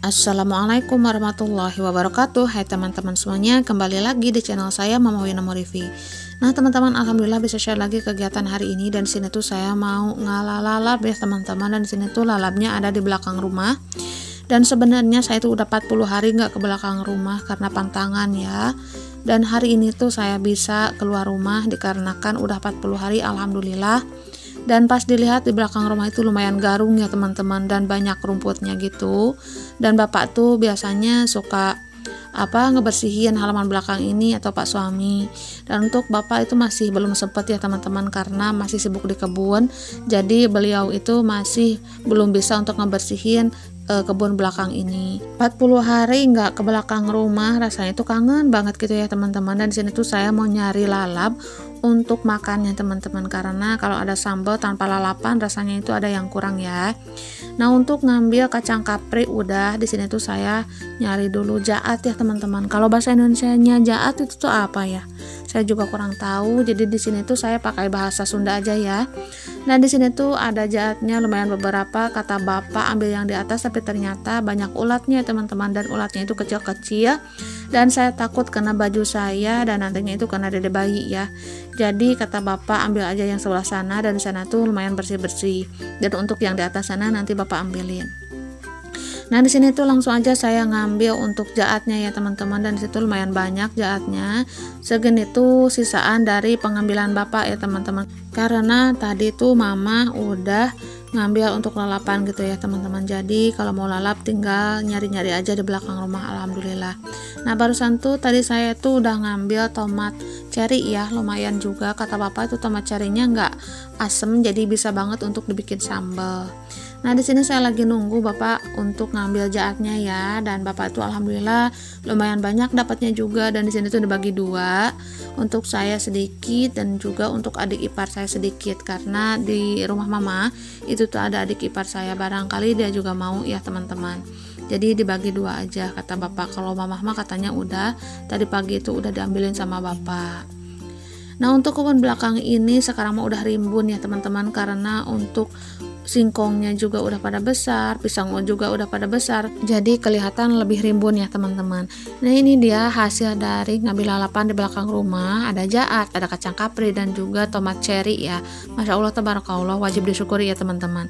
Assalamualaikum warahmatullahi wabarakatuh. Hai teman-teman semuanya, kembali lagi di channel saya Mama Wina Morifi. Nah teman-teman, alhamdulillah bisa share lagi kegiatan hari ini. Dan sini tuh saya mau ngalalap ya teman-teman. Dan sini tuh lalapnya ada di belakang rumah. Dan sebenarnya saya tuh udah 40 hari nggak ke belakang rumah karena pantangan ya. Dan hari ini tuh saya bisa keluar rumah dikarenakan udah 40 hari, alhamdulillah. Dan pas dilihat di belakang rumah itu lumayan garung ya teman-teman, dan banyak rumputnya gitu. Dan bapak tuh biasanya suka ngebersihin halaman belakang ini, atau pak suami. Dan untuk bapak itu masih belum sempet ya teman-teman, karena masih sibuk di kebun. Jadi beliau itu masih belum bisa untuk ngebersihin kebun belakang ini. 40 hari nggak ke belakang rumah, rasanya itu kangen banget gitu ya teman-teman. Dan di sini tuh saya mau nyari lalap untuk makannya teman-teman, karena kalau ada sambal tanpa lalapan rasanya itu ada yang kurang ya. Nah untuk ngambil kacang kapri udah, di sini tuh saya nyari dulu jaat ya teman-teman. Kalau bahasa Indonesianya jaat itu tuh apa ya? Saya juga kurang tahu. Jadi di sini tuh saya pakai bahasa Sunda aja ya. Nah di sini tuh ada jaatnya lumayan beberapa. Kata bapak ambil yang di atas, tapi ternyata banyak ulatnya teman-teman, dan ulatnya itu kecil-kecil. Dan saya takut kena baju saya dan nantinya itu kena dede bayi ya. Jadi kata bapak ambil aja yang sebelah sana, dan di sana tuh lumayan bersih-bersih. Dan untuk yang di atas sana nanti bapak ambilin. Nah di sini tuh langsung aja saya ngambil untuk jaatnya ya teman-teman, dan disitu lumayan banyak jaatnya. Segini tuh sisaan dari pengambilan bapak ya teman-teman. Karena tadi tuh mama udah ngambil untuk lalapan gitu ya teman-teman. Jadi kalau mau lalap tinggal nyari-nyari aja di belakang rumah, alhamdulillah. Nah barusan tuh tadi saya tuh udah ngambil tomat cherry ya, lumayan juga. Kata bapak itu tomat cherry-nya nggak asem, jadi bisa banget untuk dibikin sambal. Nah di sini saya lagi nunggu bapak untuk ngambil jaatnya ya, dan bapak itu alhamdulillah lumayan banyak dapatnya juga. Dan di sini tuh dibagi dua, untuk saya sedikit dan juga untuk adik ipar saya sedikit, karena di rumah mama itu tuh ada adik ipar saya, barangkali dia juga mau ya teman-teman. Jadi dibagi dua aja kata bapak. Kalau mama mah katanya udah tadi pagi itu udah diambilin sama bapak. Nah untuk kebun belakang ini sekarang mah udah rimbun ya teman-teman, karena untuk singkongnya juga udah pada besar, pisang juga udah pada besar, jadi kelihatan lebih rimbun ya teman-teman. Nah ini dia hasil dari ngambil lalapan di belakang rumah. Ada jaat, ada kacang kapri, dan juga tomat cherry ya. Masya Allah tabarakallah, wajib disyukuri ya teman-teman.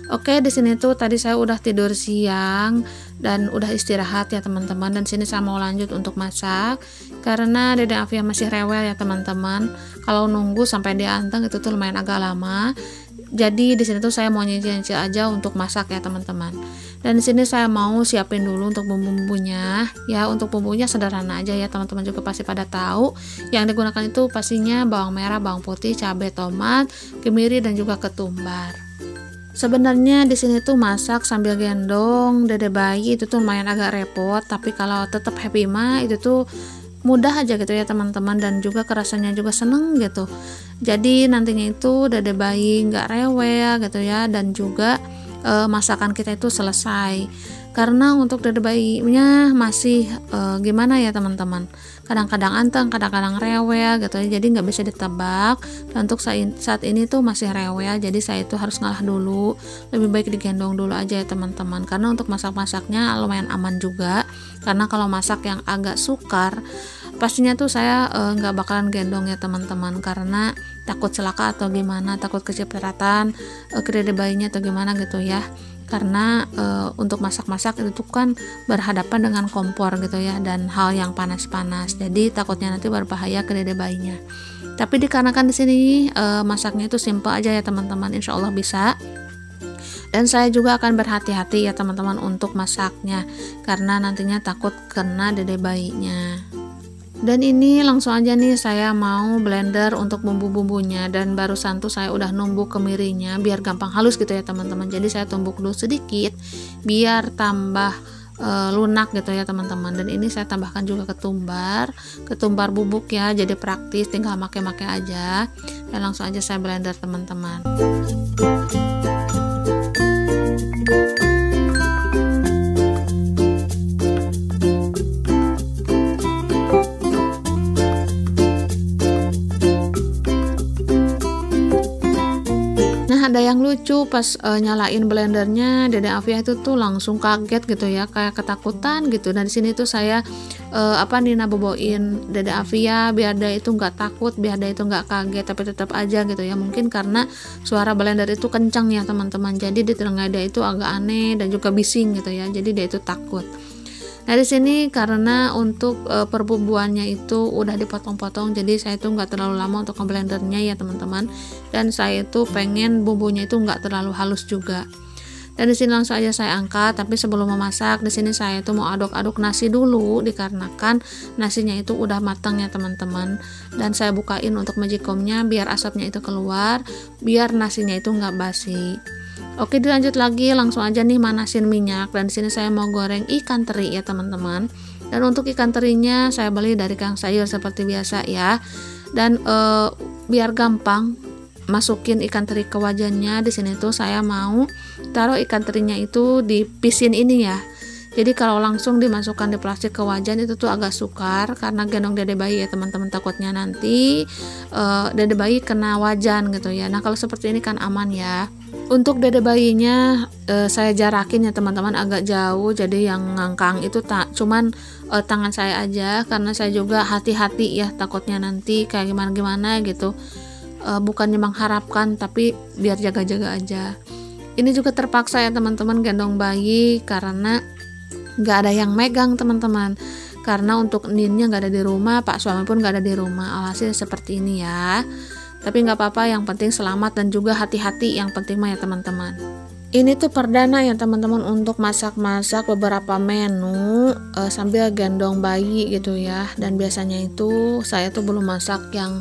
Oke, di sini tuh tadi saya udah tidur siang dan udah istirahat ya teman-teman. Dan sini saya mau lanjut untuk masak, karena Dede Afia masih rewel ya teman-teman. Kalau nunggu sampai dia anteng itu tuh lumayan agak lama. Jadi di sini tuh saya mau nyicil-nyicil aja untuk masak ya teman-teman. Dan di sini saya mau siapin dulu untuk bumbu-bumbunya ya. Untuk bumbunya sederhana aja ya teman-teman, juga pasti pada tahu. Yang digunakan itu pastinya bawang merah, bawang putih, cabai, tomat, kemiri, dan juga ketumbar. Sebenarnya di sini tuh masak sambil gendong dede bayi itu tuh lumayan agak repot, tapi kalau tetap happy mah itu tuh mudah aja gitu ya teman-teman, dan juga kerasanya juga seneng gitu. Jadi nantinya itu dede bayi nggak rewel gitu ya, dan juga masakan kita itu selesai. Karena untuk dede bayinya masih gimana ya teman-teman, kadang-kadang anteng, kadang-kadang rewel gitu ya, jadi nggak bisa ditebak. Dan untuk saat ini tuh masih rewel, jadi saya itu harus ngalah dulu, lebih baik digendong dulu aja ya teman-teman. Karena untuk masak-masaknya lumayan aman juga, karena kalau masak yang agak sukar pastinya tuh saya nggak bakalan gendong ya teman-teman, karena takut celaka atau gimana, takut kecipratan ke dede bayinya atau gimana gitu ya. Karena untuk masak-masak itu tuh kan berhadapan dengan kompor gitu ya, dan hal yang panas-panas, jadi takutnya nanti berbahaya ke dede bayinya. Tapi dikarenakan di sini masaknya itu simple aja ya teman-teman, insya Allah bisa. Dan saya juga akan berhati-hati ya teman-teman untuk masaknya, karena nantinya takut kena dede bayinya. Dan ini langsung aja nih saya mau blender untuk bumbu-bumbunya. Dan barusan tuh saya udah numbuk kemirinya biar gampang halus gitu ya teman-teman. Jadi saya tumbuk dulu sedikit biar tambah lunak gitu ya teman-teman. Dan ini saya tambahkan juga ketumbar bubuk ya, jadi praktis, tinggal make-make aja. Dan langsung aja saya blender teman-teman. ada yang lucu pas nyalain blendernya, Dede Afia itu tuh langsung kaget gitu ya, kayak ketakutan gitu. Dan di sini tuh saya Nina boboin Dede Afia biar dia itu nggak takut, biar dia itu nggak kaget, tapi tetap aja gitu ya. Mungkin karena suara blender itu kencang ya teman-teman, jadi di telinga dia itu agak aneh dan juga bising gitu ya. Jadi dia itu takut. Nah di sini karena untuk perbumbuannya itu udah dipotong-potong, jadi saya tuh nggak terlalu lama untuk ngeblendernya ya teman-teman. Dan saya tuh pengen bumbunya itu nggak terlalu halus juga. Dan di sini langsung aja saya angkat. Tapi sebelum memasak, di sini saya tuh mau aduk-aduk nasi dulu dikarenakan nasinya itu udah matang ya teman-teman. Dan saya bukain untuk magicomnya biar asapnya itu keluar, biar nasinya itu nggak basi. Oke, dilanjut lagi, langsung aja nih manasin minyak. Dan di sini saya mau goreng ikan teri ya teman-teman. Dan untuk ikan terinya saya beli dari kang sayur seperti biasa ya. Dan biar gampang masukin ikan teri ke wajannya, di sini tuh saya mau taruh ikan terinya itu di pisin ini ya. Jadi kalau langsung dimasukkan di plastik ke wajan itu tuh agak sukar karena gendong dede bayi ya teman-teman, takutnya nanti dede bayi kena wajan gitu ya. Nah kalau seperti ini kan aman ya. Untuk dede bayinya saya jarakin ya teman-teman agak jauh, jadi yang ngangkang itu cuman tangan saya aja, karena saya juga hati-hati ya, takutnya nanti kayak gimana-gimana gitu. Bukannya mengharapkan, tapi biar jaga-jaga aja. Ini juga terpaksa ya teman-teman gendong bayi karena nggak ada yang megang teman-teman. Karena untuk ninnya nggak ada di rumah, pak suami pun nggak ada di rumah. Alhasil seperti ini ya. Tapi nggak apa-apa, yang penting selamat dan juga hati-hati, yang penting mah ya teman-teman. Ini tuh perdana ya teman-teman untuk masak-masak beberapa menu sambil gendong bayi gitu ya. Dan biasanya itu saya tuh belum masak yang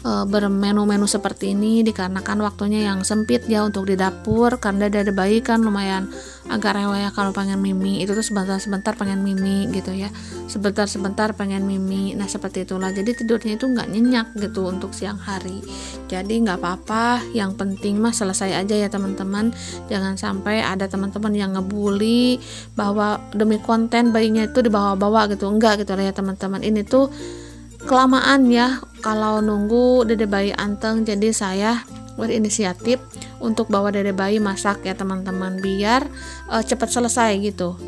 bermenu-menu seperti ini dikarenakan waktunya yang sempit ya untuk di dapur, karena dari bayi kan lumayan agak rewel ya kalau pengen mimi, itu tuh sebentar-sebentar pengen mimi gitu ya, sebentar-sebentar pengen mimi. Nah seperti itulah, jadi tidurnya itu nggak nyenyak gitu untuk siang hari. Jadi nggak apa-apa, yang penting mah selesai aja ya teman-teman. Jangan sampai ada teman-teman yang ngebully bahwa demi konten bayinya itu dibawa-bawa gitu, enggak gitu lah ya teman-teman. Ini tuh kelamaan ya kalau nunggu dede bayi anteng, jadi saya berinisiatif untuk bawa dede bayi masak ya teman-teman, biar cepat selesai gitu.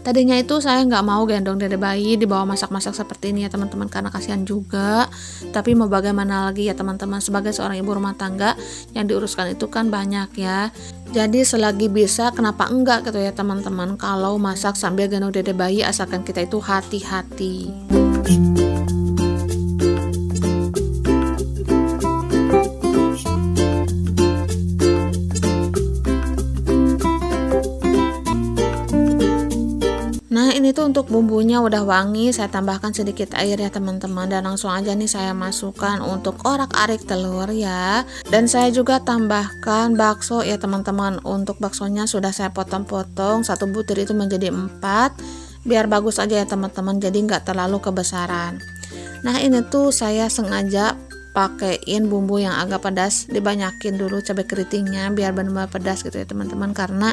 Tadinya itu saya nggak mau gendong dede bayi dibawa masak-masak seperti ini ya teman-teman, karena kasihan juga. Tapi mau bagaimana lagi ya teman-teman, sebagai seorang ibu rumah tangga yang diuruskan itu kan banyak ya. Jadi selagi bisa kenapa enggak gitu ya teman-teman, kalau masak sambil gendong dede bayi, asalkan kita itu hati-hati. Nah ini tuh untuk bumbunya udah wangi, saya tambahkan sedikit air ya teman-teman, dan langsung aja nih saya masukkan untuk orak-arik telur ya. Dan saya juga tambahkan bakso ya teman-teman. Untuk baksonya sudah saya potong-potong, satu butir itu menjadi 4, biar bagus aja ya teman-teman, jadi nggak terlalu kebesaran. Nah ini tuh saya sengaja pakein bumbu yang agak pedas, dibanyakin dulu cabai keritingnya biar benar-benar pedas gitu ya teman-teman, karena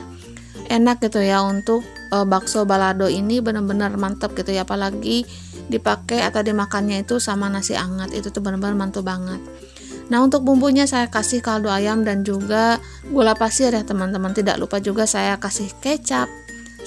enak gitu ya untuk bakso balado ini, benar-benar mantap gitu ya, apalagi dipakai atau dimakannya itu sama nasi hangat, itu tuh benar-benar mantap banget. Nah untuk bumbunya saya kasih kaldu ayam dan juga gula pasir ya teman-teman. Tidak lupa juga saya kasih kecap,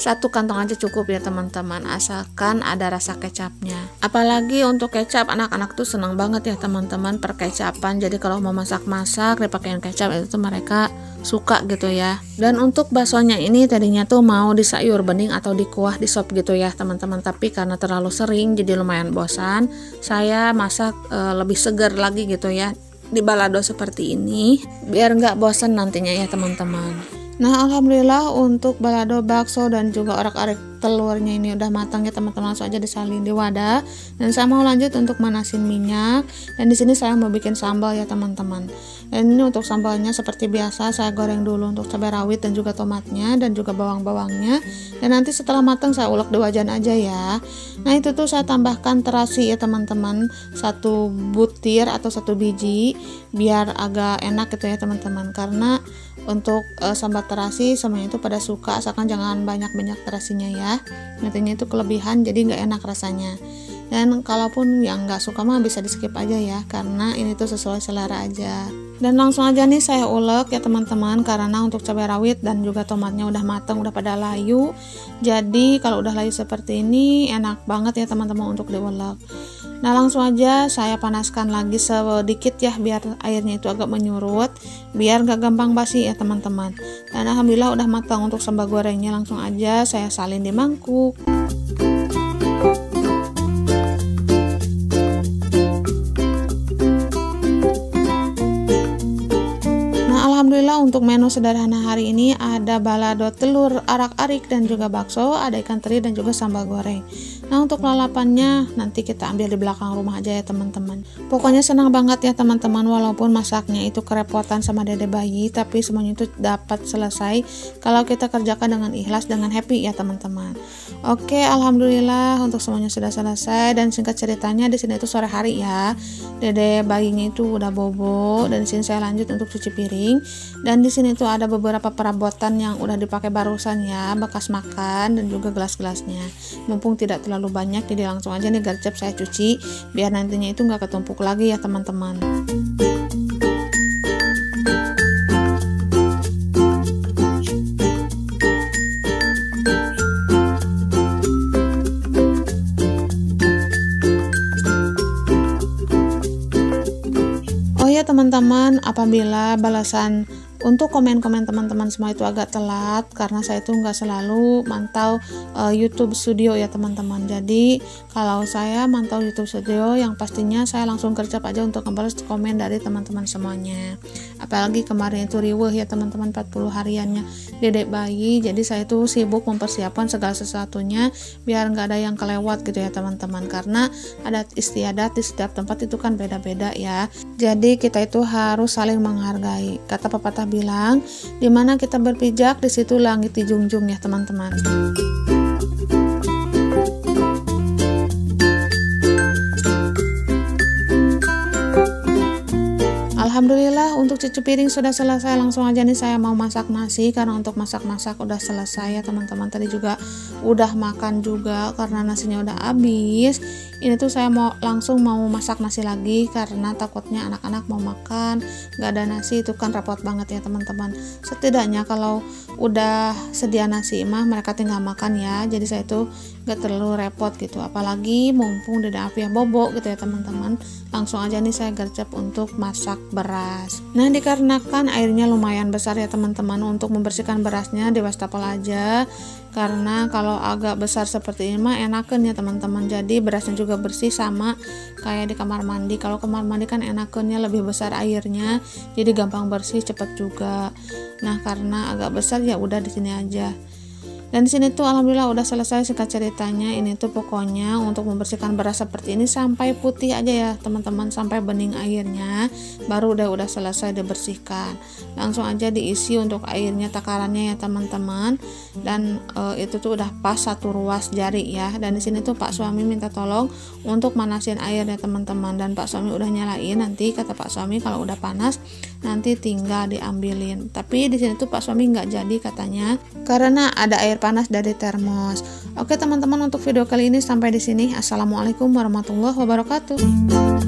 1 kantong aja cukup ya teman-teman, asalkan ada rasa kecapnya. Apalagi untuk kecap, anak-anak tuh senang banget ya teman-teman perkecapan. Jadi kalau mau masak-masak dipakein kecap, itu tuh mereka suka gitu ya. Dan untuk baksonya ini tadinya tuh mau di sayur bening atau di kuah, di sop gitu ya teman-teman, tapi karena terlalu sering jadi lumayan bosan, saya masak lebih segar lagi gitu ya di balado seperti ini, biar nggak bosan nantinya ya teman-teman. Nah alhamdulillah untuk balado, bakso dan juga orak-arik telurnya ini udah matang ya teman-teman. Langsung aja disalin di wadah, dan saya mau lanjut untuk manasin minyak. Dan di sini saya mau bikin sambal ya teman-teman. Dan ini untuk sambalnya seperti biasa, saya goreng dulu untuk cabai rawit dan juga tomatnya dan juga bawang-bawangnya. Dan nanti setelah matang saya ulek di wajan aja ya. Nah itu tuh saya tambahkan terasi ya teman-teman, 1 butir atau 1 biji, biar agak enak gitu ya teman-teman. Karena untuk sambal terasi semuanya itu pada suka, asalkan jangan banyak-banyak terasinya ya, nantinya itu kelebihan jadi nggak enak rasanya. Dan kalaupun yang nggak suka mah bisa di skip aja ya, karena ini tuh sesuai selera aja. Dan langsung aja nih saya ulek ya teman-teman, karena untuk cabai rawit dan juga tomatnya udah mateng, udah pada layu. Jadi kalau udah layu seperti ini enak banget ya teman-teman untuk diulek. Nah langsung aja saya panaskan lagi sedikit ya, biar airnya itu agak menyurut, biar gak gampang basi ya teman-teman. Dan alhamdulillah udah matang untuk sambal gorengnya. Langsung aja saya salin di mangkuk. Alhamdulillah untuk menu sederhana hari ini ada balado telur arak-arik dan juga bakso, ada ikan teri dan juga sambal goreng. Nah untuk lalapannya nanti kita ambil di belakang rumah aja ya teman-teman. Pokoknya senang banget ya teman-teman, walaupun masaknya itu kerepotan sama dede bayi, tapi semuanya itu dapat selesai kalau kita kerjakan dengan ikhlas, dengan happy ya teman-teman. Oke, alhamdulillah untuk semuanya sudah selesai. Dan singkat ceritanya di sini itu sore hari ya, dede bayinya itu udah bobo, dan di sini saya lanjut untuk cuci piring. Dan di sini tuh ada beberapa perabotan yang udah dipakai barusan ya, bekas makan dan juga gelas-gelasnya. Mumpung tidak terlalu banyak, jadi langsung aja nih gercep saya cuci biar nantinya itu nggak ketumpuk lagi ya teman-teman. Oh ya teman-teman, apabila balasan untuk komen-komen teman-teman semua itu agak telat, karena saya itu nggak selalu mantau YouTube Studio ya teman-teman. Jadi kalau saya mantau YouTube Studio, yang pastinya saya langsung gercep aja untuk ngebalas komen dari teman-teman semuanya. Apalagi kemarin itu riweuh ya teman-teman, 40 hariannya dedek bayi. Jadi saya tuh sibuk mempersiapkan segala sesuatunya biar nggak ada yang kelewat gitu ya teman-teman, karena adat istiadat di setiap tempat itu kan beda-beda ya. Jadi kita itu harus saling menghargai. Kata pepatah bilang, dimana kita berpijak di situ langit dijunjung ya teman-teman. Alhamdulillah untuk cuci piring sudah selesai. Langsung aja nih saya mau masak nasi, karena untuk masak-masak udah selesai ya teman-teman. Tadi juga udah makan juga karena nasinya udah habis. Ini tuh saya langsung mau masak nasi lagi, karena takutnya anak-anak mau makan gak ada nasi, itu kan repot banget ya teman-teman. Setidaknya kalau udah sedia nasi mah mereka tinggal makan ya, jadi saya tuh gak terlalu repot gitu. Apalagi mumpung di dapur bobo gitu ya teman-teman, langsung aja nih saya gercep untuk masak beras. Nah dikarenakan airnya lumayan besar ya teman-teman, untuk membersihkan berasnya di wastafel aja, karena kalau agak besar seperti ini mah enakan ya teman-teman. Jadi berasnya juga bersih, sama kayak di kamar mandi. Kalau kamar mandi kan enakannya lebih besar airnya, jadi gampang bersih, cepet juga. Nah karena agak besar ya udah di sini aja. Dan di sini tuh alhamdulillah udah selesai singkat ceritanya. Ini tuh pokoknya untuk membersihkan beras seperti ini sampai putih aja ya teman-teman, sampai bening airnya baru udah selesai dibersihkan. Langsung aja diisi untuk airnya, takarannya ya teman-teman. Dan itu tuh udah pas 1 ruas jari ya. Dan di sini tuh Pak suami minta tolong untuk manasin airnya teman-teman, dan Pak suami udah nyalain. Nanti kata Pak suami kalau udah panas nanti tinggal diambilin. Tapi di sini tuh Pak suami nggak jadi katanya, karena ada air panas dari termos. Oke teman-teman, untuk video kali ini sampai di sini. Assalamualaikum warahmatullahi wabarakatuh.